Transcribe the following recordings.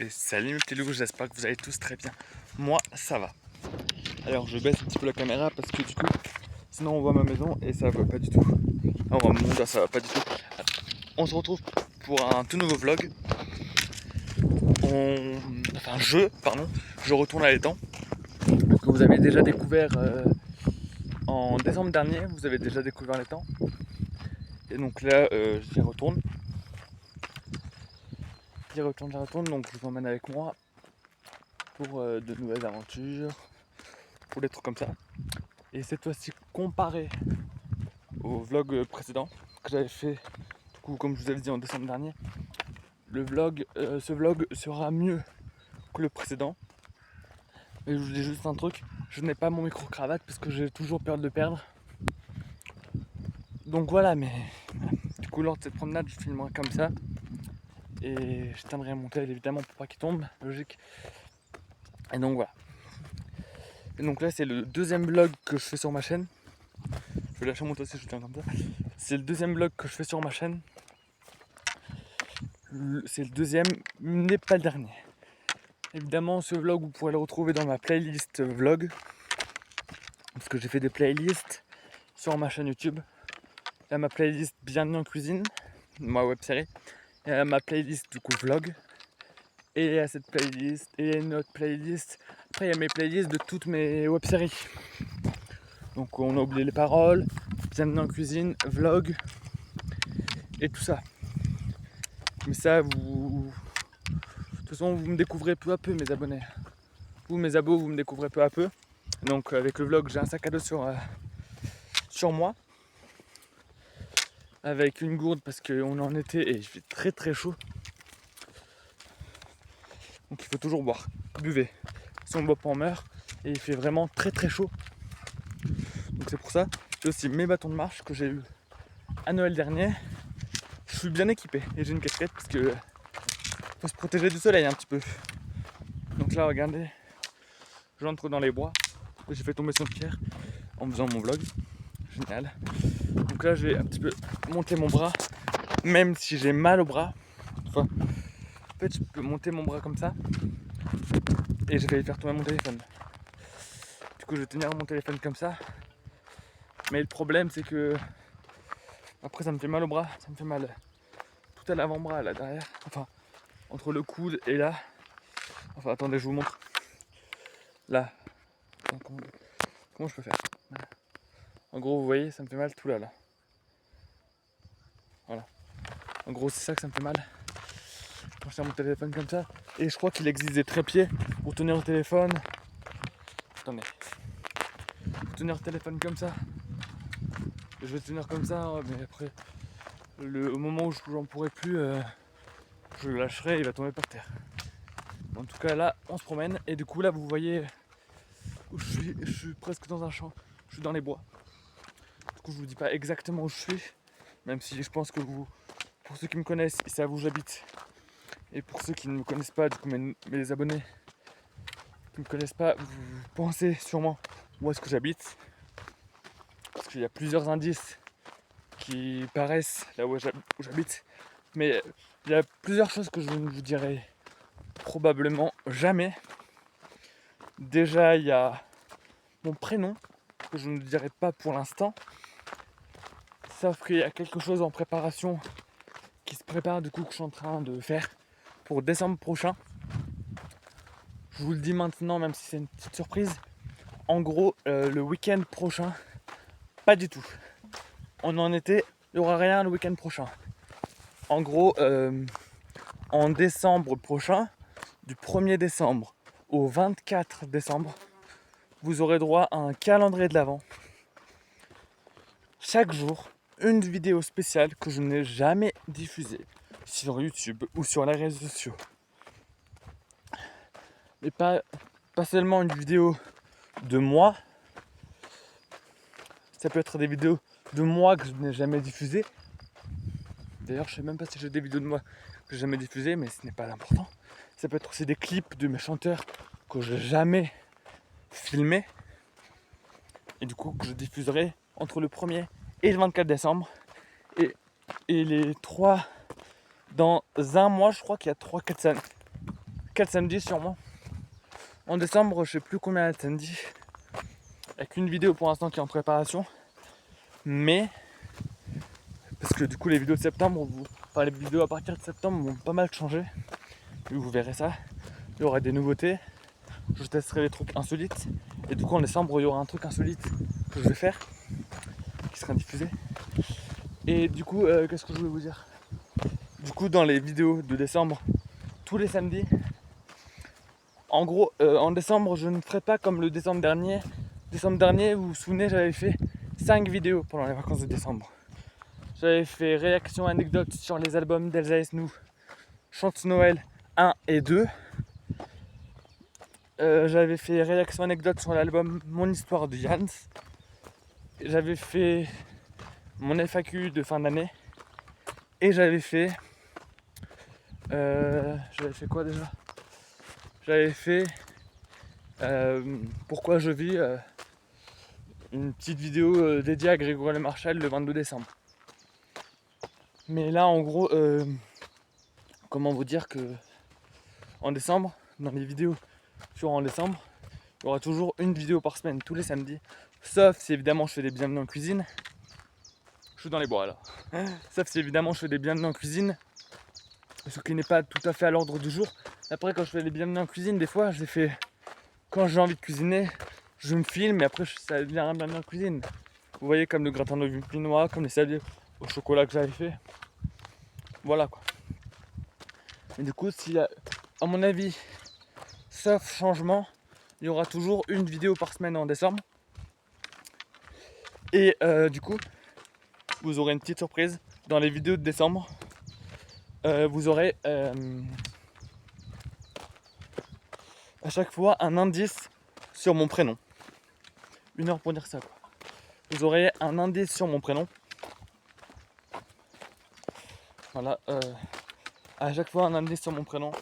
Et salut mes petits loups, j'espère que vous allez tous très bien. Moi, ça va. Alors je baisse un petit peu la caméra parce que du coup, sinon on voit ma maison et ça va pas du tout. Alors mon gars, ça va pas du tout. On se retrouve pour un tout nouveau vlog. Je retourne à l'étang. Que vous avez déjà découvert en décembre dernier, vous avez déjà découvert l'étang. Et donc là, j'y retourne. Donc je vous emmène avec moi pour de nouvelles aventures, pour des trucs comme ça. Et cette fois-ci, comparé au vlog précédent que j'avais fait, du coup, comme je vous avais dit en décembre dernier, ce vlog sera mieux que le précédent. Mais je vous dis juste un truc, je n'ai pas mon micro-cravate parce que j'ai toujours peur de le perdre. Donc voilà, mais du coup, lors de cette promenade, je filmerai comme ça. Et je tiendrai mon tel évidemment pour pas qu'il tombe, logique. Et donc voilà. Et donc là, c'est le deuxième vlog que je fais sur ma chaîne. Je vais lâcher mon dossier, je tiens comme ça. C'est le deuxième vlog que je fais sur ma chaîne. C'est le deuxième, n'est pas le dernier. Évidemment, ce vlog, vous pourrez le retrouver dans ma playlist vlog. Parce que j'ai fait des playlists sur ma chaîne YouTube. Il y a ma playlist Bienvenue en cuisine, ma web série. Il y a ma playlist du coup vlog. Et il y a cette playlist, et il y a une autre playlist. Après, il y a mes playlists de toutes mes web séries. Donc, on a oublié les paroles, Bienvenue en cuisine, vlog, et tout ça. Mais ça, de toute façon, vous me découvrez peu à peu, mes abonnés. Vous, mes abos, vous me découvrez peu à peu. Donc, avec le vlog, j'ai un sac à dos sur moi. Avec une gourde parce qu'on est en été et il fait très très chaud. Donc, il faut toujours boire. Buvez. Si on ne boit pas, on meurt. Et il fait vraiment très très chaud. Donc, c'est pour ça. J'ai aussi mes bâtons de marche que j'ai eu à Noël dernier. Je suis bien équipé et j'ai une casquette parce que faut se protéger du soleil un petit peu. Donc là, regardez, j'entre dans les bois. J'ai fait tomber sur une pierre en faisant mon vlog. Génial. Donc là, je vais un petit peu monter mon bras, même si j'ai mal au bras. Enfin, en fait, je peux monter mon bras comme ça et je vais faire tomber mon téléphone. Du coup, je vais tenir mon téléphone comme ça. Mais le problème, c'est que après, ça me fait mal au bras, ça me fait mal tout à l'avant-bras là derrière. Enfin, entre le coude et là. Enfin, attendez, je vous montre. Là. Comment je peux faire? Voilà. En gros, vous voyez, ça me fait mal tout là. Voilà. En gros, c'est ça que ça me fait mal. Quand je tiens mon téléphone comme ça. Et je crois qu'il existe des trépieds pour tenir le téléphone. Attendez. Pour tenir le téléphone comme ça. Je vais tenir comme ça, mais après, au moment où j'en pourrai plus, je le lâcherai, il va tomber par terre. En tout cas, là, on se promène. Et du coup, là, vous voyez où je suis presque dans un champ. Je suis dans les bois. Du coup, je vous dis pas exactement où je suis. Même si je pense que pour ceux qui me connaissent, ils savent où j'habite. Et pour ceux qui ne me connaissent pas, du coup mes abonnés qui ne me connaissent pas, vous pensez sûrement où est-ce que j'habite. Parce qu'il y a plusieurs indices qui paraissent là où j'habite. Mais il y a plusieurs choses que je ne vous dirai probablement jamais. Déjà, il y a mon prénom que je ne dirai pas pour l'instant. Sauf qu'il y a quelque chose en préparation qui se prépare, du coup, que je suis en train de faire pour décembre prochain. Je vous le dis maintenant, même si c'est une petite surprise. En gros, le week-end prochain, pas du tout. On en était, il n'y aura rien le week-end prochain. En gros, en décembre prochain, du 1er décembre au 24 décembre, vous aurez droit à un calendrier de l'Avent. Chaque jour, une vidéo spéciale que je n'ai jamais diffusée sur YouTube ou sur les réseaux sociaux. Mais pas seulement une vidéo de moi. Ça peut être des vidéos de moi que je n'ai jamais diffusées. D'ailleurs, je sais même pas si j'ai des vidéos de moi que j'ai jamais diffusées, mais ce n'est pas l'important. Ça peut être aussi des clips de mes chanteurs que j'ai jamais filmés. Et du coup, que je diffuserai entre le 1er et le 24 décembre. Et les 3, dans un mois, je crois qu'il y a 3-4 scènes. 4 samedis sûrement. En décembre, je sais plus combien il y a de samedis. Avec une vidéo pour l'instant qui est en préparation. Mais, parce que du coup les vidéos de septembre, enfin les vidéos à partir de septembre vont pas mal changer. Et vous verrez ça. Il y aura des nouveautés. Je testerai des trucs insolites. Et du coup en décembre, il y aura un truc insolite que je vais faire. Qui sera diffusé. Et du coup, qu'est-ce que je voulais vous dire? Du coup, dans les vidéos de décembre, tous les samedis, en gros, en décembre, je ne ferai pas comme le décembre dernier. Décembre dernier, vous vous souvenez, j'avais fait 5 vidéos pendant les vacances de décembre. J'avais fait réaction anecdote sur les albums d'Elsa Esnou, Chante Noël 1 et 2. J'avais fait réaction anecdote sur l'album Mon Histoire de Jans. J'avais fait mon FAQ de fin d'année. Et j'avais fait quoi déjà? J'avais fait pourquoi je vis, une petite vidéo dédiée à Grégory Le Marchal le 22 décembre. Mais là en gros, comment vous dire que en décembre, dans les vidéos sur en décembre, il y aura toujours une vidéo par semaine, tous les samedis. Sauf si évidemment je fais des bienvenus en cuisine. Je suis dans les bois là. Sauf si évidemment je fais des bienvenus en cuisine. Ce qui n'est pas tout à fait à l'ordre du jour. Après quand je fais des bienvenus en cuisine, des fois je les fais quand j'ai envie de cuisiner. Je me filme et après ça devient un bienvenu en cuisine. Vous voyez, comme le gratin de vimpinois, comme les sablés au chocolat que j'avais fait. Voilà quoi. Et du coup, s'il y a, à mon avis, sauf changement, il y aura toujours une vidéo par semaine en décembre. Et du coup, vous aurez une petite surprise. Dans les vidéos de décembre, vous aurez à chaque fois un indice sur mon prénom. 1 heure pour dire ça quoi. Vous aurez un indice sur mon prénom. Voilà, à chaque fois un indice sur mon prénom.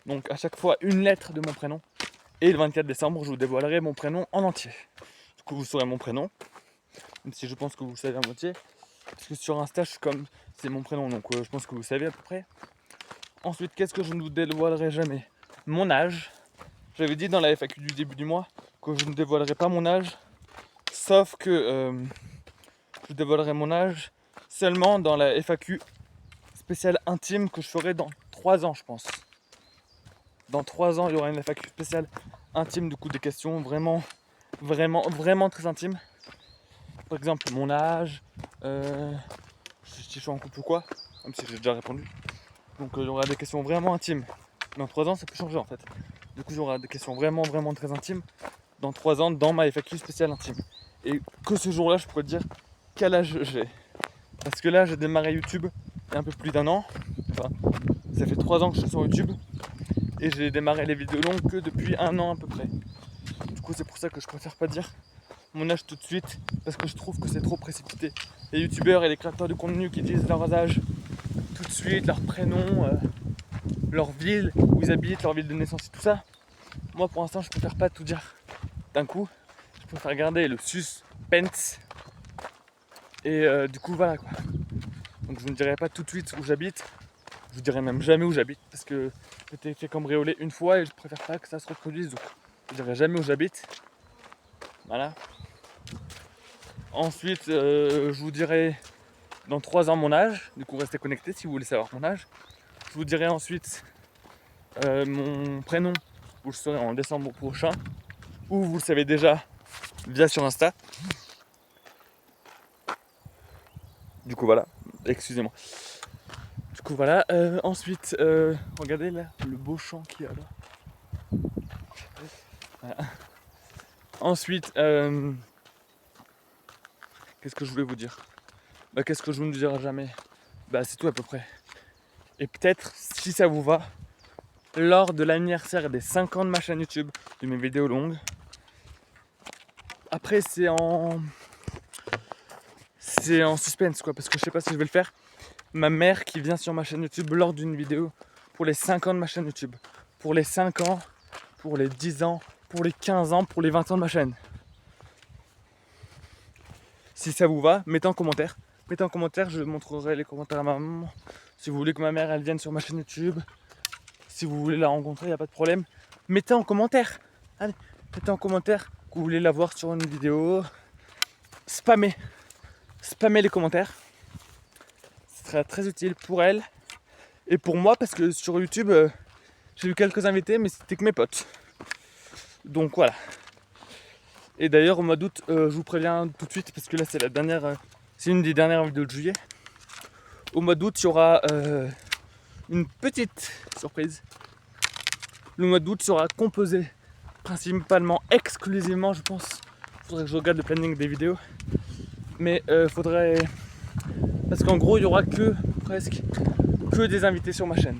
Donc à chaque fois une lettre de mon prénom. Et le 24 décembre, je vous dévoilerai mon prénom en entier. Du coup, vous saurez mon prénom. Même si je pense que vous le savez à moitié. Parce que sur Insta, je suis comme... c'est mon prénom, donc je pense que vous savez à peu près. Ensuite, qu'est-ce que je ne vous dévoilerai jamais? Mon âge. J'avais dit dans la FAQ du début du mois que je ne dévoilerai pas mon âge. Sauf que je dévoilerai mon âge seulement dans la FAQ spéciale intime que je ferai dans 3 ans, je pense. Dans 3 ans, il y aura une FAQ spéciale intime, du coup des questions vraiment très intimes. Par exemple, mon âge, si je suis en couple ou quoi, même si j'ai déjà répondu. Donc il y aura des questions vraiment intimes. Dans 3 ans, ça peut changer en fait. Du coup, il y aura des questions vraiment très intimes dans 3 ans dans ma FAQ spéciale intime. Et que ce jour-là, je pourrais te dire quel âge j'ai. Parce que là, j'ai démarré YouTube il y a un peu plus d'1 an. Enfin, ça fait 3 ans que je suis sur YouTube. Et j'ai démarré les vidéos longues que depuis 1 an à peu près. Du coup, c'est pour ça que je préfère pas dire mon âge tout de suite. Parce que je trouve que c'est trop précipité. Les youtubeurs et les créateurs de contenu qui disent leur âge tout de suite, leur prénom, leur ville où ils habitent, leur ville de naissance et tout ça. Moi, pour l'instant, je préfère pas tout dire d'un coup. Je préfère garder le suspense. Et du coup, voilà quoi. Donc, je ne dirai pas tout de suite où j'habite. Je vous dirai même jamais où j'habite parce que j'ai été fait cambrioler une fois et je préfère pas que ça se reproduise. Donc, je dirai jamais où j'habite. Voilà. Ensuite, je vous dirai dans 3 ans mon âge. Du coup, restez connectés si vous voulez savoir mon âge. Je vous dirai ensuite mon prénom. Vous le saurez en décembre prochain. Ou vous le savez déjà via sur Insta. Du coup, voilà. Excusez-moi. Du coup, voilà. Ensuite, regardez là, le beau champ qu'il y a là. Voilà. Ensuite, qu'est-ce que je voulais vous dire? Qu'est-ce que je ne vous dirai jamais? C'est tout à peu près. Et peut-être, si ça vous va, lors de l'anniversaire des 5 ans de ma chaîne YouTube, de mes vidéos longues. Après, c'est en suspense quoi, parce que je sais pas si je vais le faire. Ma mère qui vient sur ma chaîne YouTube lors d'une vidéo pour les 5 ans de ma chaîne YouTube. Pour les 5 ans, pour les 10 ans, pour les 15 ans, pour les 20 ans de ma chaîne. Si ça vous va, mettez en commentaire. Mettez en commentaire, je montrerai les commentaires à ma maman. Si vous voulez que ma mère elle vienne sur ma chaîne YouTube. si vous voulez la rencontrer, il n'y a pas de problème. Mettez en commentaire. Allez, mettez en commentaire que vous voulez la voir sur une vidéo. Spammez les commentaires. Ce sera très utile pour elle et pour moi parce que sur YouTube, j'ai eu quelques invités, mais c'était que mes potes. Donc voilà. Et d'ailleurs, au mois d'août, je vous préviens tout de suite parce que là, c'est une des dernières vidéos de juillet. Au mois d'août, il y aura une petite surprise. Le mois d'août sera composé principalement, exclusivement, je pense. Il faudrait que je regarde le planning des vidéos. Mais faudrait... Parce qu'en gros, il y aura que des invités sur ma chaîne.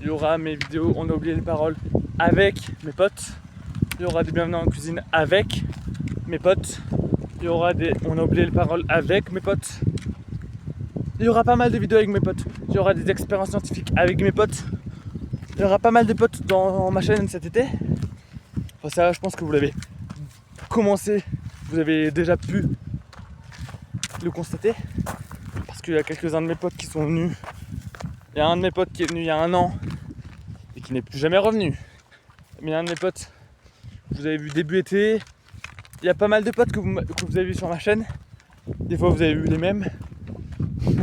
Il y aura mes vidéos On a oublié les paroles avec mes potes. Il y aura des bienvenus en cuisine avec mes potes. Il y aura des On a oublié les paroles avec mes potes. Il y aura pas mal de vidéos avec mes potes. Il y aura des expériences scientifiques avec mes potes. Il y aura pas mal de potes dans ma chaîne cet été. Enfin ça, je pense que vous l'avez commencé. Vous avez déjà pu le constater. Parce qu'il y a quelques-uns de mes potes qui sont venus. Il y a un de mes potes qui est venu il y a 1 an et qui n'est plus jamais revenu. Mais il y a un de mes potes que vous avez vu début été. Il y a pas mal de potes que vous avez vu sur ma chaîne. Des fois vous avez vu les mêmes.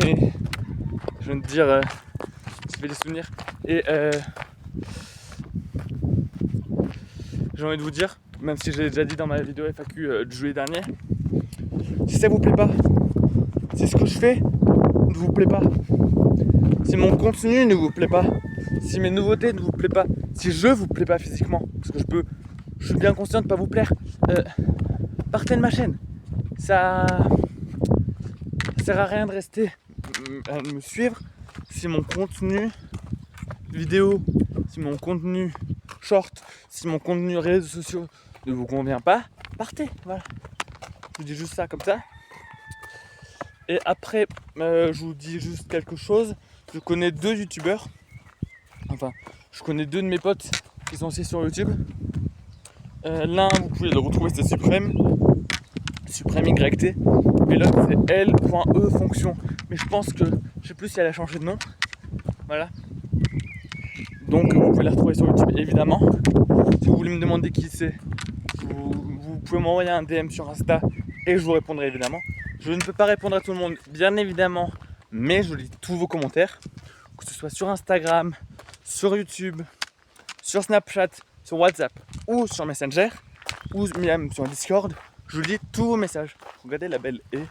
Mais je viens de dire, ça fait des souvenirs. Et j'ai envie de vous dire, même si j'ai déjà dit dans ma vidéo FAQ de juillet dernier, si ça vous plaît pas, si ce que je fais ne vous plaît pas, si mon contenu ne vous plaît pas, si mes nouveautés ne vous plaît pas, si je vous plais pas physiquement, parce que je suis bien conscient de pas vous plaire, partez de ma chaîne. Ça sert à rien de rester à me suivre si mon contenu vidéo, si mon contenu short, si mon contenu réseaux sociaux ne vous convient pas, partez, voilà. Je vous dis juste ça comme ça. Et après, je vous dis juste quelque chose. Je connais 2 youtubeurs. Enfin, je connais 2 de mes potes qui sont aussi sur YouTube. L'un, vous pouvez le retrouver, c'est Suprême YT. Et l'autre, c'est L.E fonction. Mais je pense que, je sais plus si elle a changé de nom. Voilà. Donc, vous pouvez la retrouver sur YouTube, évidemment. Si vous voulez me demander qui c'est, vous pouvez m'envoyer un DM sur Insta et je vous répondrai évidemment. Je ne peux pas répondre à tout le monde, bien évidemment, mais je lis tous vos commentaires, que ce soit sur Instagram, sur YouTube, sur Snapchat, sur WhatsApp ou sur Messenger, ou même sur Discord. Je lis tous vos messages. Regardez la belle haie.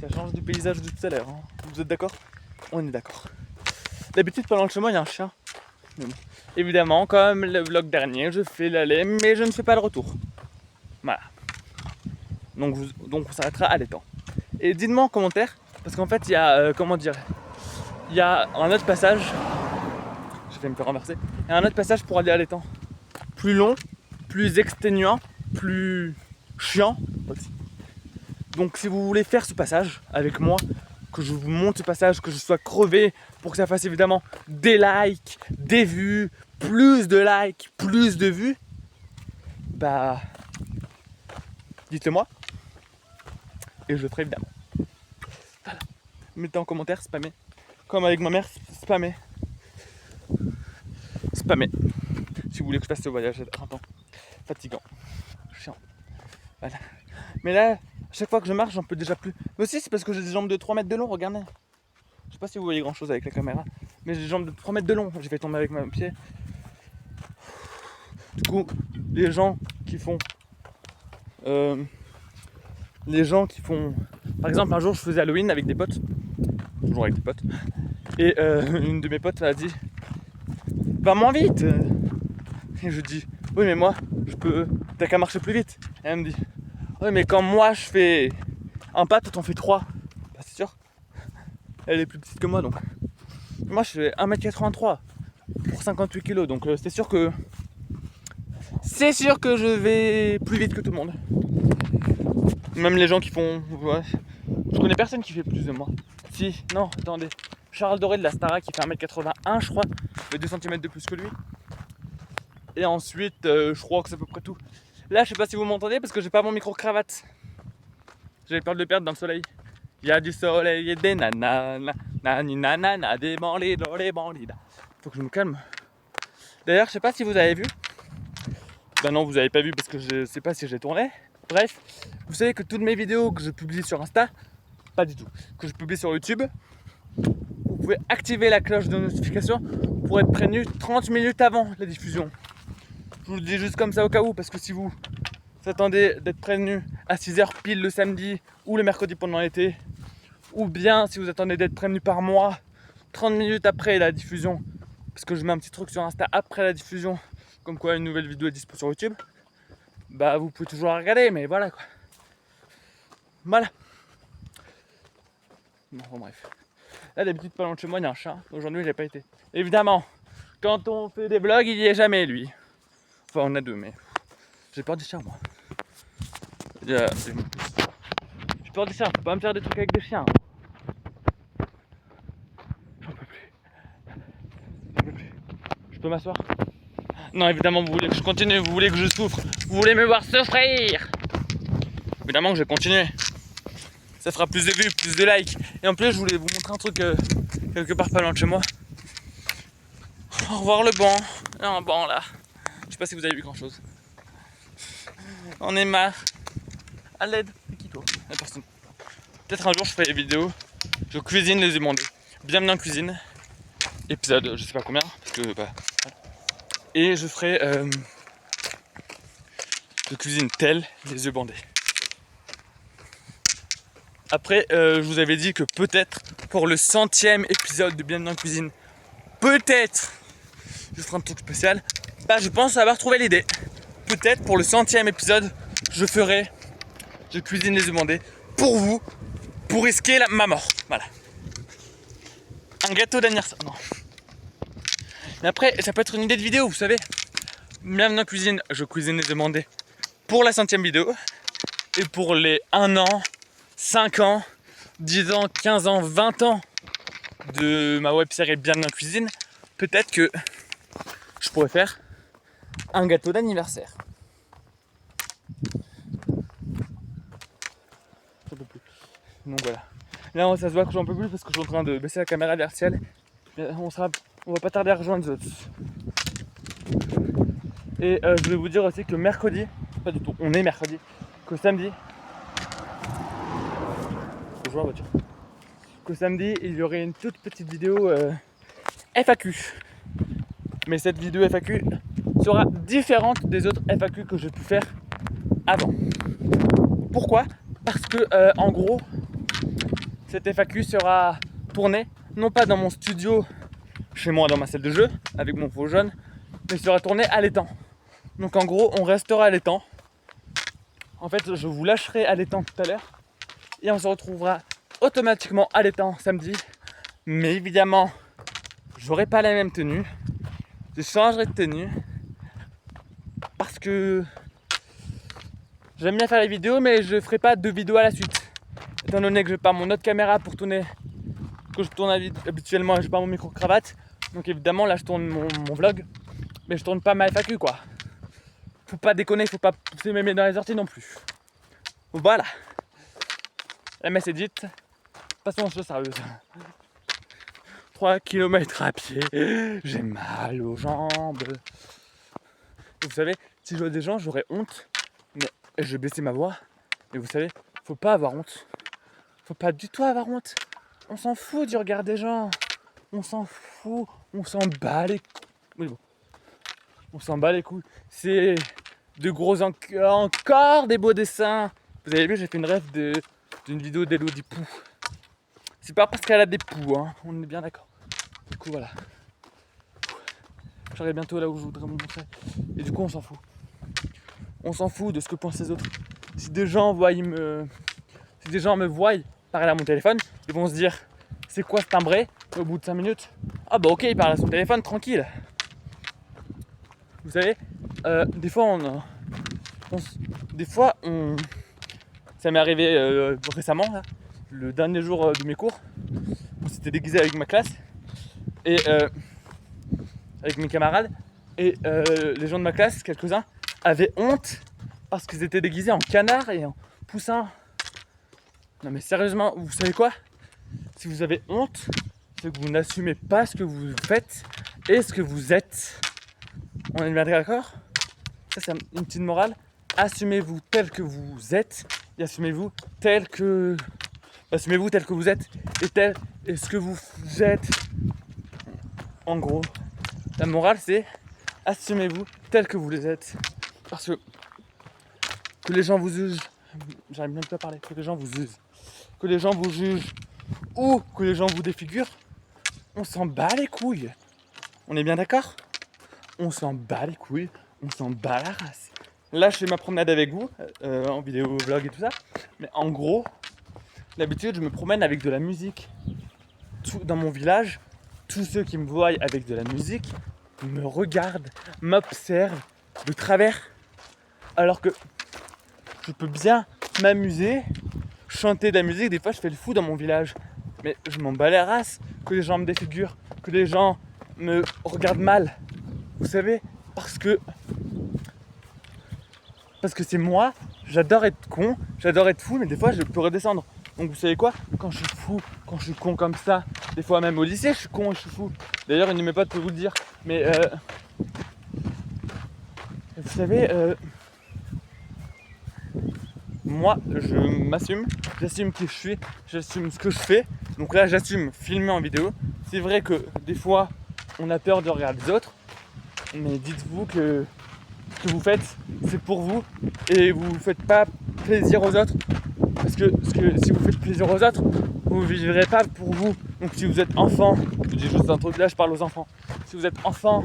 Ça change du paysage de tout à l'heure. Hein. Vous êtes d'accord? On est d'accord. D'habitude, pendant le chemin, il y a un chien. Mais bon. Évidemment, comme le vlog dernier, je fais l'aller, mais je ne fais pas le retour. Voilà. Donc on s'arrêtera à l'étang. Et dites-moi en commentaire, parce qu'en fait, il y a, il y a un autre passage. Je vais me faire renverser. Il y a un autre passage pour aller à l'étang. Plus long, plus exténuant, plus chiant aussi. Donc si vous voulez faire ce passage avec moi, que je vous montre ce passage, que je sois crevé pour que ça fasse évidemment des likes, des vues, plus de likes, plus de vues, bah dites-le moi et je le ferai évidemment. Voilà. Mettez en commentaire, spammez. Comme avec ma mère, spammez. Spammez. Si vous voulez que je fasse ce voyage à 30 ans. Fatigant. Chiant. Voilà. Mais là, à chaque fois que je marche, j'en peux déjà plus. Mais aussi, c'est parce que j'ai des jambes de 3 mètres de long, regardez. Je sais pas si vous voyez grand chose avec la caméra, mais j'ai des jambes de 3 mètres de long. J'ai fait tomber avec mon pied. Du coup, les gens qui font. Par exemple, un jour, je faisais Halloween avec des potes. Toujours avec des potes. Et une de mes potes a dit va moins vite. Et je dis oui, mais moi, t'as qu'à marcher plus vite. Et elle me dit oui, mais quand moi je fais un pas, toi t'en fais 3. Bah, c'est sûr. Elle est plus petite que moi donc. Moi je fais 1m83 pour 58 kg donc c'est sûr que je vais plus vite que tout le monde. Même les gens qui font. Ouais. Je connais personne qui fait plus de moi. Si, non, attendez. Charles Doré de la Starac qui fait 1m81 je crois. Il fait 2 cm de plus que lui. Et ensuite je crois que c'est à peu près tout. Là je sais pas si vous m'entendez parce que j'ai pas mon micro cravate. J'avais peur de le perdre dans le soleil. Il y a du soleil et des nanas, nani nanana, des bandits dans les bandits. Faut que je me calme. D'ailleurs, je sais pas si vous avez vu. Ben non, vous avez pas vu parce que je sais pas si j'ai tourné. Bref, vous savez que toutes mes vidéos que je publie sur Insta, pas du tout, que je publie sur YouTube, vous pouvez activer la cloche de notification pour être prévenu 30 minutes avant la diffusion. Je vous le dis juste comme ça au cas où, parce que si vous attendez d'être prévenu à 6h pile le samedi ou le mercredi pendant l'été, ou bien si vous attendez d'être prévenu par mois 30 minutes après la diffusion, parce que je mets un petit truc sur Insta après la diffusion, comme quoi une nouvelle vidéo est dispo sur YouTube, bah vous pouvez toujours la regarder, mais voilà quoi. Voilà. Bon, bref. Là d'habitude pas loin de chez moi il y a un chat, aujourd'hui j'ai pas été. Évidemment, quand on fait des vlogs il y est jamais lui. Enfin on a deux mais j'ai peur des chiens moi. J'ai peur des chiens, faut pas me faire des trucs avec des chiens. J'en peux plus. J'en peux plus. Je peux m'asseoir? Non évidemment vous voulez que je continue, vous voulez que je souffre, vous voulez me voir souffrir. Évidemment que je vais continuer. Ça fera plus de vues, plus de likes. Et en plus je voulais vous montrer un truc quelque part pas loin de chez moi. Au revoir le banc. Il y a un banc là. Je sais pas si vous avez vu grand chose. On est marre. À l'aide. C'est qui toi? La personne. Peut-être un jour je ferai des vidéos. Je cuisine les émondés. Bienvenue en cuisine. Épisode je sais pas combien. Parce que bah. Et je ferai je cuisine tel les œufs bandés. Après je vous avais dit que peut-être pour le 100e épisode de Bienvenue en cuisine, peut-être je ferai un truc spécial. Bah je pense avoir trouvé l'idée. Peut-être pour le 100e épisode je cuisine les œufs bandés pour vous, pour risquer ma mort. Voilà. Un gâteau d'anniversaire. Non. Mais après, ça peut être une idée de vidéo, vous savez. Bienvenue en cuisine, je cuisine les œufs bandés pour la 100e vidéo. Et pour les 1 an, 5 ans, 10 ans, 15 ans, 20 ans de ma web série Bienvenue en cuisine, peut-être que je pourrais faire un gâteau d'anniversaire. J'en peux plus. Donc voilà. Là ça se voit que j'en peux plus parce que je suis en train de baisser la caméra verticale. On va pas tarder à rejoindre Zots. Et je voulais vous dire aussi que mercredi, pas du tout, on est mercredi, que samedi, bonjour la voiture, que samedi il y aurait une toute petite vidéo FAQ. Mais cette vidéo FAQ sera différente des autres FAQ que j'ai pu faire avant. Pourquoi? Parce que en gros, cette FAQ sera tournée non pas dans mon studio chez moi dans ma salle de jeu avec mon faux jeune, mais sera tournée à l'étang. Donc en gros on restera à l'étang. En fait je vous lâcherai à l'étang tout à l'heure et on se retrouvera automatiquement à l'étang samedi. Mais évidemment j'aurai pas la même tenue. Je changerai de tenue parce que j'aime bien faire les vidéos mais je ferai pas 2 vidéos à la suite. Étant donné que j'ai pas mon autre caméra pour tourner, que je tourne habituellement et j'ai pas mon micro-cravate. Donc évidemment là je tourne mon vlog, mais je tourne pas ma FAQ quoi. Faut pas déconner, faut pas pousser mes mains dans les orties non plus. Voilà. La messe est dite. Passons aux choses sérieuses. 3 km à pied, j'ai mal aux jambes. Vous savez, si je vois des gens, j'aurais honte. Mais je vais baisser ma voix. Mais vous savez, faut pas avoir honte. Faut pas du tout avoir honte. On s'en fout du regard des gens. On s'en fout. On s'en bat les couilles. Oui, bon. On s'en bat les couilles. C'est de gros encore des beaux dessins. Vous avez vu, j'ai fait une rêve d'une vidéo d'Elodie Pou. C'est pas parce qu'elle a des poux, hein. On est bien d'accord. Du coup, voilà. J'arrive bientôt là où je voudrais me montrer. Et du coup, on s'en fout. On s'en fout de ce que pensent les autres. Si des gens me voient parler à mon téléphone, ils vont se dire c'est quoi ce timbré? Au bout de 5 minutes, ah bah ok, il parle à son téléphone tranquille. Vous savez, des fois ça m'est arrivé récemment là, le dernier jour de mes cours, on s'était déguisé avec ma classe et avec mes camarades et les gens de ma classe, quelques-uns, avaient honte parce qu'ils étaient déguisés en canard et en poussin. Non mais sérieusement, vous savez quoi? Si vous avez honte, c'est que vous n'assumez pas ce que vous faites et ce que vous êtes. On est bien d'accord? Ça, c'est une petite morale. Assumez-vous tel que vous êtes et assumez-vous tel que vous êtes et ce que vous êtes. En gros, la morale, c'est assumez-vous tel que vous êtes. Parce que les gens vous jugent, j'arrive même pas à parler, que les gens vous jugent, que les gens vous jugent ou que les gens vous défigurent, on s'en bat les couilles. On est bien d'accord? On s'en bat les couilles, on s'en bat la race. Là, je fais ma promenade avec vous, en vidéo, vlog et tout ça. Mais en gros, d'habitude, je me promène avec de la musique. Dans mon village, tous ceux qui me voient avec de la musique me regardent, m'observent de travers. Alors que je peux bien m'amuser, chanter de la musique. Des fois, je fais le fou dans mon village. Mais je m'en bats les races que les gens me défigurent, que les gens me regardent mal. Vous savez, parce que c'est moi, j'adore être con, j'adore être fou, mais des fois je peux redescendre. Donc vous savez quoi? Quand je suis fou, quand je suis con comme ça, des fois même au lycée je suis con et je suis fou. D'ailleurs une de mes potes peut vous le dire. Mais vous savez, moi je m'assume, j'assume qui je suis, j'assume ce que je fais. Donc là j'assume filmer en vidéo. C'est vrai que des fois on a peur de regarder les autres, mais dites-vous que ce que vous faites, c'est pour vous et vous ne faites pas plaisir aux autres. Parce que si vous faites plaisir aux autres, vous ne vivrez pas pour vous. Donc si vous êtes enfant, je dis juste un truc là, je parle aux enfants. Si vous êtes enfant,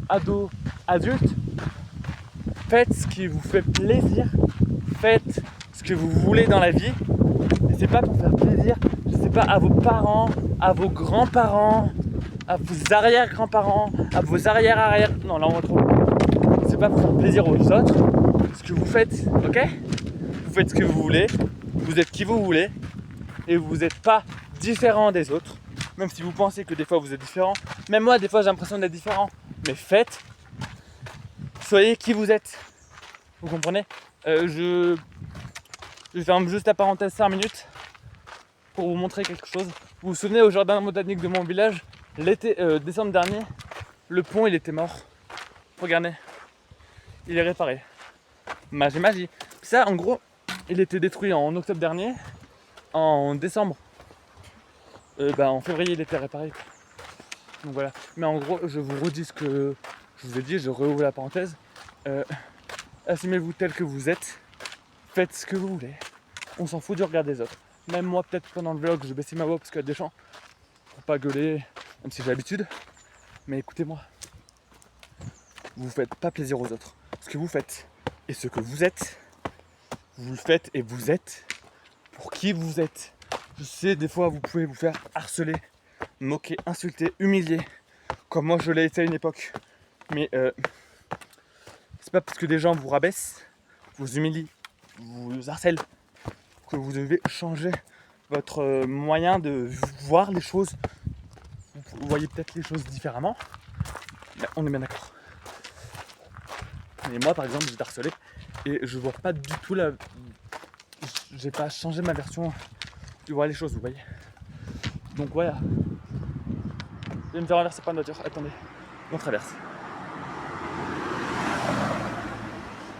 ado, adulte, faites ce qui vous fait plaisir, faites ce que vous voulez dans la vie. Et c'est pas pour faire plaisir, je sais pas, à vos parents, à vos grands-parents, à vos arrière-grands-parents, à vos arrière-arrière. Non, là on va trop. C'est pas pour faire plaisir aux autres. Ce que vous faites, ok? Vous faites ce que vous voulez, vous êtes qui vous voulez, et vous n'êtes pas différent des autres. Même si vous pensez que des fois vous êtes différent. Même moi, des fois j'ai l'impression d'être différent. Mais faites, soyez qui vous êtes. Vous comprenez? Je ferme juste la parenthèse 5 minutes pour vous montrer quelque chose. Vous vous souvenez au jardin botanique de mon village, l'été, décembre dernier, le pont il était mort. Regardez, il est réparé. Magie. Ça en gros, il était détruit en octobre dernier. En décembre, en février il était réparé. Donc voilà. Mais en gros, je vous redis ce que je vous ai dit, je réouvre la parenthèse. Assumez-vous tel que vous êtes. Faites ce que vous voulez. On s'en fout du regard des autres. Même moi, peut-être pendant le vlog, je vais baisser ma voix parce qu'il y a des gens pour pas gueuler, même si j'ai l'habitude. Mais écoutez-moi, vous faites pas plaisir aux autres. Ce que vous faites et ce que vous êtes, vous le faites et vous êtes pour qui vous êtes. Je sais, des fois, vous pouvez vous faire harceler, moquer, insulter, humilier, comme moi je l'ai été à une époque. Mais c'est pas parce que des gens vous rabaissent, vous humilient, vous harcèlent, que vous devez changer votre moyen de voir les choses. Vous voyez peut-être les choses différemment, mais on est bien d'accord. Et moi, par exemple, j'ai harcelé et je vois pas du tout la. J'ai pas changé ma version de voir les choses, vous voyez. Donc voilà. Je vais me faire renverser par une voiture. Attendez, on traverse.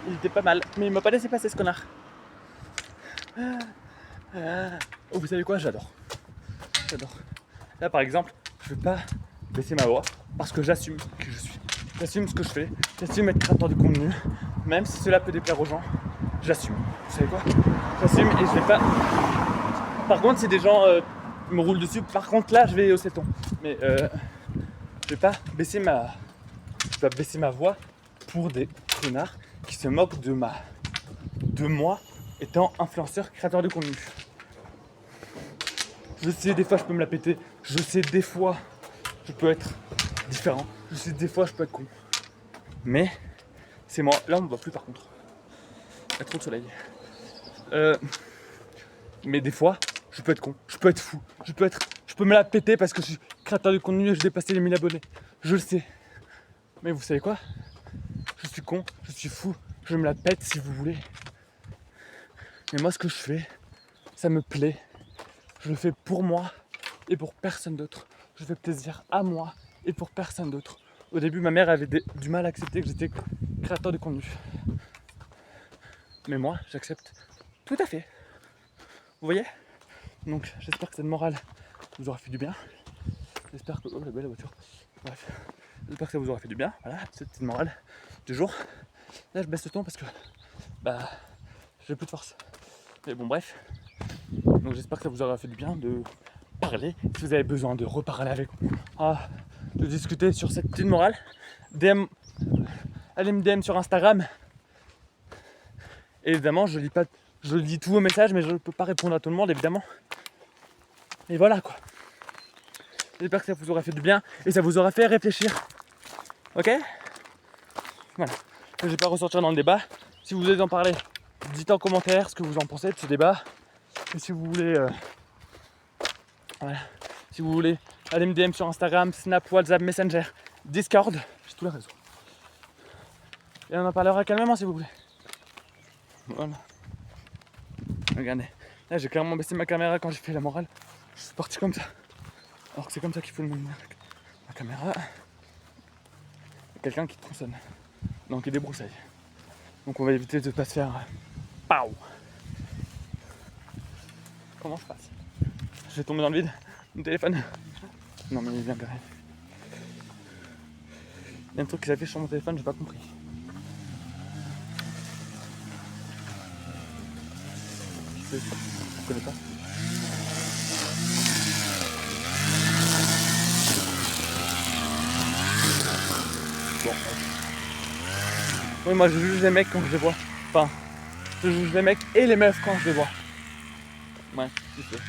Il était pas mal, mais il m'a pas laissé passer ce connard. Oh, vous savez quoi? J'adore. Là, par exemple, je vais pas baisser ma voix parce que j'assume qui je suis. J'assume ce que je fais. J'assume être créateur de contenu, même si cela peut déplaire aux gens. J'assume. Vous savez quoi? J'assume et je vais pas. Par contre, si des gens me roulent dessus, par contre là, je vais hausser le ton. Mais je vais pas baisser ma voix pour des connards qui se moquent de moi étant influenceur, créateur de contenu. Je sais, des fois je peux me la péter. Je sais, des fois je peux être différent. Je sais, des fois je peux être con. Mais c'est moi. Là on me voit plus par contre. Il y a trop de soleil. Mais des fois je peux être con. Je peux être fou. Je peux me la péter parce que je suis créateur de contenu et je dépasse les 1000 abonnés. Je le sais. Mais vous savez quoi? Je suis con. Je suis fou. Je me la pète si vous voulez. Mais moi ce que je fais, ça me plaît. Je le fais pour moi et pour personne d'autre. Je fais plaisir à moi et pour personne d'autre. Au début, ma mère avait du mal à accepter que j'étais créateur de contenu. Mais moi, j'accepte tout à fait. Vous voyez? Donc j'espère que cette morale vous aura fait du bien. J'espère que... Oh la belle voiture. Bref. J'espère que ça vous aura fait du bien. Voilà, cette petite morale du jour. Là je baisse le ton parce que j'ai plus de force. Mais bon bref. Donc j'espère que ça vous aura fait du bien de parler. Si vous avez besoin de reparler avec moi, de discuter sur cette petite morale, DM, allez me DM sur Instagram. Et évidemment je lis tous vos messages, mais je ne peux pas répondre à tout le monde évidemment. Et voilà quoi. J'espère que ça vous aura fait du bien et ça vous aura fait réfléchir. Ok? Voilà. Je ne vais pas ressortir dans le débat. Si vous voulez en parler, dites en commentaire ce que vous en pensez de ce débat. Et si vous voulez, voilà. Si vous voulez, allez me DM sur Instagram, Snap, WhatsApp, Messenger, Discord. J'ai tous les réseaux. Et on en parlera calmement si vous voulez. Voilà. Regardez. Là j'ai clairement baissé ma caméra quand j'ai fait la morale. Je suis parti comme ça. Alors que c'est comme ça qu'il faut le mettre la caméra. Quelqu'un qui tronçonne. Non, qui débroussaille. Donc on va éviter de ne pas se faire... Pow! Comment je passe? Je vais tomber dans le vide. Mon téléphone. Non mais il est bien carré. Il y a un truc qui s'affiche sur mon téléphone, j'ai pas compris. Je connais pas. Bon. Oui, moi je juge les mecs quand je les vois. Enfin, je juge les mecs et les meufs quand je les vois. Ouais, je sais.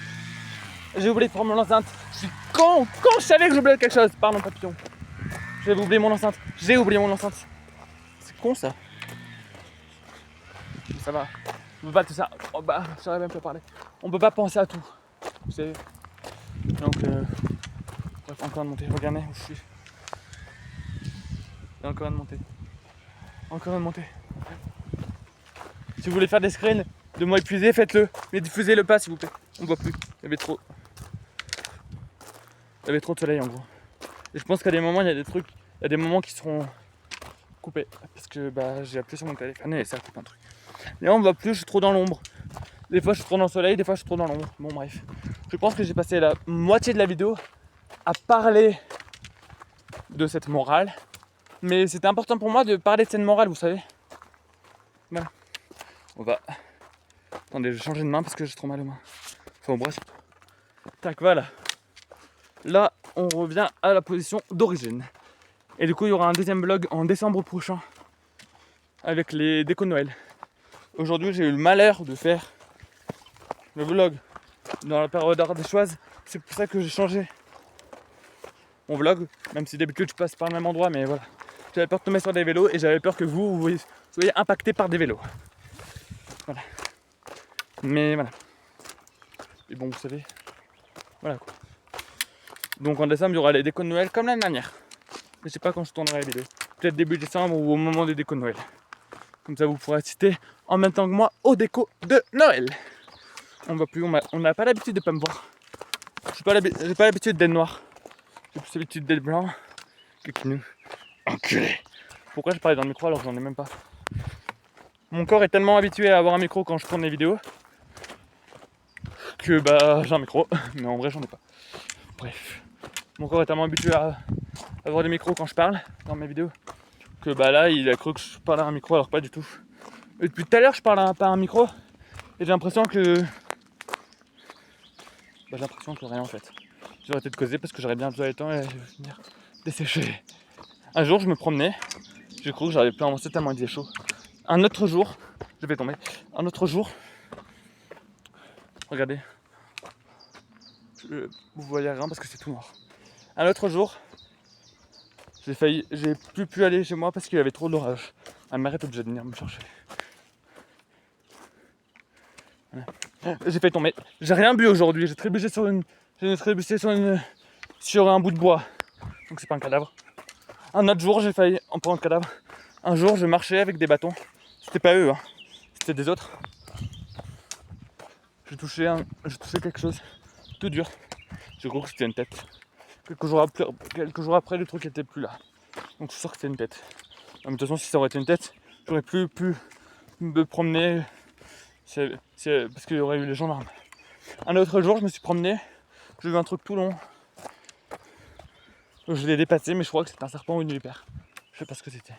J'ai oublié de prendre mon enceinte. Je suis con, je savais que j'oubliais quelque chose. Pardon papillon. J'avais oublié mon enceinte. J'ai oublié mon enceinte. C'est con ça. Ça va. On peut pas tout ça. Oh bah, j'aurais même pas parlé. On peut pas penser à tout. Vous savez. Donc bref, encore de monter. Regardez où je suis. Et encore de monter. Encore de monter. Si vous voulez faire des screens de moi épuisé, faites-le. Mais diffusez-le pas s'il vous plaît. On voit plus. Il y avait trop de soleil en gros. Et je pense qu'à des moments, il y a des moments qui seront coupés. Parce que j'ai appuyé sur mon téléphone et ça coupe un truc. Et on voit plus, je suis trop dans l'ombre. Des fois je suis trop dans le soleil, des fois je suis trop dans l'ombre. Bon bref. Je pense que j'ai passé la moitié de la vidéo à parler de cette morale. Mais c'était important pour moi de parler de cette morale, vous savez. Voilà. On va... Attendez, je vais changer de main parce que j'ai trop mal aux mains. Enfin bref. Tac, voilà. Là, on revient à la position d'origine. Et du coup, il y aura un deuxième vlog en décembre prochain avec les décos de Noël. Aujourd'hui, j'ai eu le malheur de faire le vlog dans la période ardéchoise. C'est pour ça que j'ai changé mon vlog, même si d'habitude je passe par le même endroit, mais voilà. J'avais peur de tomber sur des vélos et j'avais peur que vous soyez impactés par des vélos. Voilà. Mais voilà. Et bon, vous savez, voilà quoi. Donc en décembre, il y aura les décos de Noël comme l'année dernière. Je sais pas quand je tournerai la vidéo. Peut-être début décembre ou au moment des décos de Noël. Comme ça, vous pourrez assister en même temps que moi aux décos de Noël. On n'a pas l'habitude de pas me voir. J'ai pas l'habitude d'être noir. J'ai plus l'habitude d'être blanc. Enculé. Pourquoi je parlais dans le micro alors que j'en ai même pas? Mon corps est tellement habitué à avoir un micro quand je tourne les vidéos que j'ai un micro, mais en vrai j'en ai pas. Bref. Mon corps est tellement habitué à avoir des micros quand je parle dans mes vidéos que là il a cru que je parlais à un micro alors pas du tout. Et depuis tout à l'heure je parle pas à un micro et j'ai l'impression que rien en fait. J'ai arrêté de causer parce que j'aurais bien besoin de temps et je vais finir desséché. Un jour je me promenais, j'ai cru que j'arrivais plus à avancer tellement il faisait chaud. Un autre jour, je vais tomber. Un autre jour, regardez, vous voyez rien parce que c'est tout noir. Un autre jour, j'ai plus pu aller chez moi parce qu'il y avait trop d'orage. Ma mère est obligée de venir me chercher. Voilà. J'ai failli tomber. J'ai rien bu aujourd'hui. J'ai trébuché sur un bout de bois. Donc c'est pas un cadavre. Un autre jour, j'ai failli en prendre un cadavre. Un jour, je marchais avec des bâtons. C'était pas eux, hein. C'était des autres. J'ai touché quelque chose tout dur. Je crois que c'était une tête. quelques jours après, le truc était plus là. Donc je suis sûr que c'était une tête. Mais de toute façon, si ça aurait été une tête, j'aurais plus pu me promener. C'est parce qu'il y aurait eu les gendarmes. Un autre jour, je me suis promené, j'ai vu un truc tout long. Je l'ai dépassé, mais je crois que c'était un serpent ou une vipère. Je sais pas ce que c'était.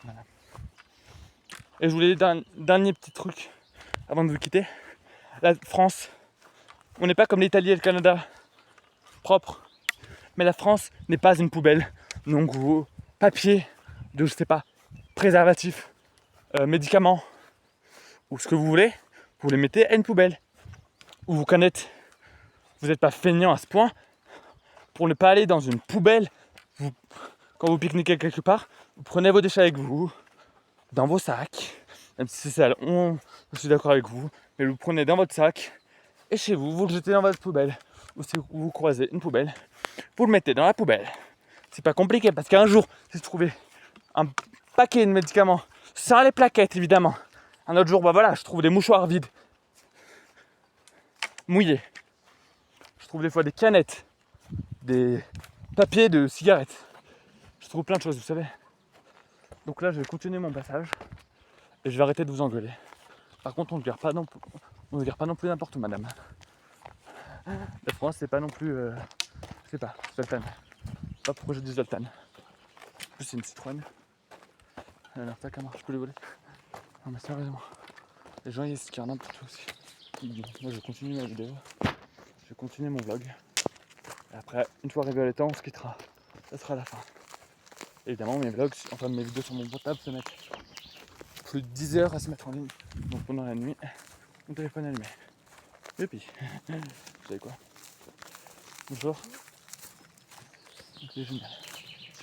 Voilà. Et je voulais dire un dernier petit truc avant de vous quitter. La France, on n'est pas comme l'Italie et le Canada, propre. Mais la France n'est pas une poubelle. Donc vos papiers de, je sais pas, préservatifs, médicaments, ou ce que vous voulez, vous les mettez à une poubelle. Ou vos canettes. Vous n'êtes pas feignant à ce point pour ne pas aller dans une poubelle. Quand vous pique-niquez quelque part, vous prenez vos déchets avec vous, dans vos sacs. Même si c'est sale, je suis d'accord avec vous, mais vous prenez dans votre sac et chez vous, vous le jetez dans votre poubelle. Ou si vous croisez une poubelle, vous le mettez dans la poubelle. C'est pas compliqué parce qu'un jour, j'ai trouvé un paquet de médicaments sans les plaquettes évidemment. Un autre jour, bah voilà, je trouve des mouchoirs vides, mouillés. Je trouve des fois des canettes, des papiers de cigarettes. Je trouve plein de choses, vous savez. Donc là, je vais continuer mon passage et je vais arrêter de vous engueuler. Par contre, on ne vire pas non plus n'importe où, madame. La France, c'est pas non plus, je sais pas, Zoltan. Pas pourquoi j'ai dit Zoltan. En plus, c'est une Citroën. Alors, ça, comment je peux les voler? Non, mais sérieusement. Les gens, ils se tirent n'importe où aussi. Moi, je continue ma vidéo. Je vais continuer mon vlog. Et après, une fois arrivé à l'étang, on se quittera. Ça sera la fin. Évidemment, mes vlogs, enfin mes vidéos sur mon portable se mettent plus de 10 heures à se mettre en ligne. Donc pendant la nuit, mon téléphone allumé. Et puis, vous savez quoi? Bonjour. C'est génial.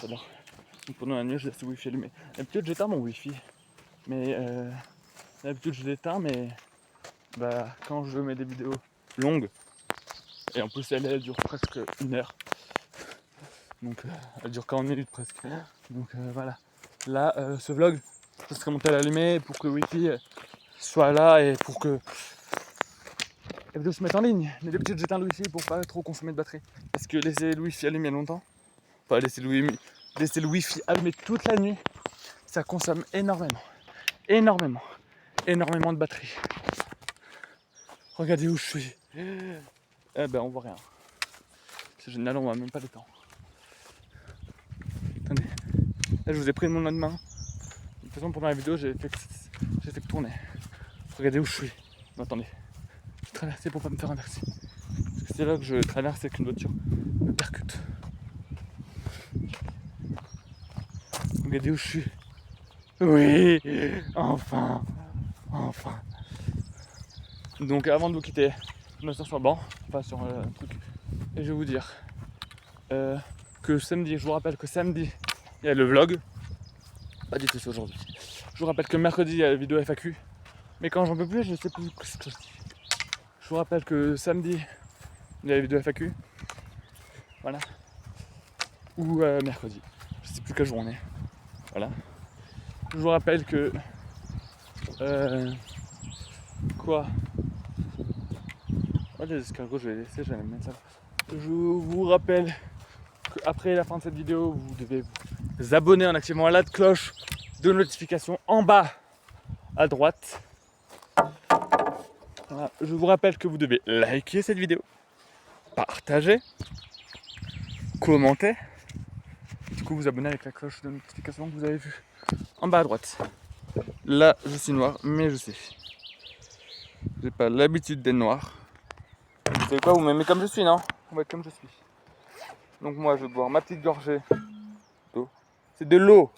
J'adore. Donc pendant la nuit, je laisse le wifi allumé. D'habitude, j'éteins mon wifi. Mais d'habitude, je l'éteins, mais bah, quand je mets des vidéos longues, et en plus, elle dure presque 1 heure. Donc elle dure 40 minutes presque. Donc voilà. Là, ce vlog, je serai monté à l'allumer pour que le wifi soit là et pour que la vidéo se mette en ligne. Mais d'habitude j'éteins le wifi pour pas trop consommer de batterie. Parce que laisser le wifi allumé longtemps, enfin laisser le wifi allumé toute la nuit, ça consomme énormément de batterie. Regardez où je suis. Eh ben on voit rien. C'est génial, on voit même pas le temps. Attendez, là je vous ai pris mon main. De toute façon pendant la vidéo j'ai fait que tourner. Regardez où je suis. Non, attendez, je traversais pour pas me faire inverser. Parce que c'est là que je traverse et qu'une voiture me percute. Regardez où je suis. Oui, enfin. Donc avant de vous quitter, je m'assois sur le banc, pas sur un truc. Et je vais vous dire que samedi, je vous rappelle que samedi, il y a le vlog. Pas du tout c'est aujourd'hui. Je vous rappelle que mercredi, il y a la vidéo FAQ. Mais quand j'en peux plus, je sais plus ce que je dis. Je vous rappelle que samedi, il y a la vidéo FAQ. Voilà. Ou mercredi. Je sais plus quelle journée. Voilà. Je vous rappelle que... quoi? Oh, les escargots, je vais les laisser, j'allais mettre ça. Je vous rappelle qu'après la fin de cette vidéo, vous devez vous abonner en activant la cloche de notification en bas à droite. Voilà. Je vous rappelle que vous devez liker cette vidéo, partager, commenter, du coup vous abonner avec la cloche de notification que vous avez vue en bas à droite. Là, je suis noir, mais je sais. J'ai pas l'habitude d'être noir. Vous savez quoi, vous m'aimez comme je suis, non? On va être comme je suis. Donc moi, je vais boire ma petite gorgée d'eau. C'est de l'eau.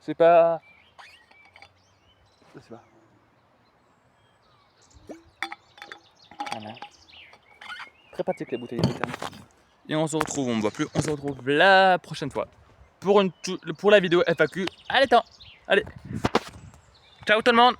C'est pas... Je sais pas. Voilà. Très pratique les bouteilles de thermos. Et on se retrouve, on ne boit plus, on se retrouve la prochaine fois pour la vidéo FAQ. Allez, ciao tout le monde.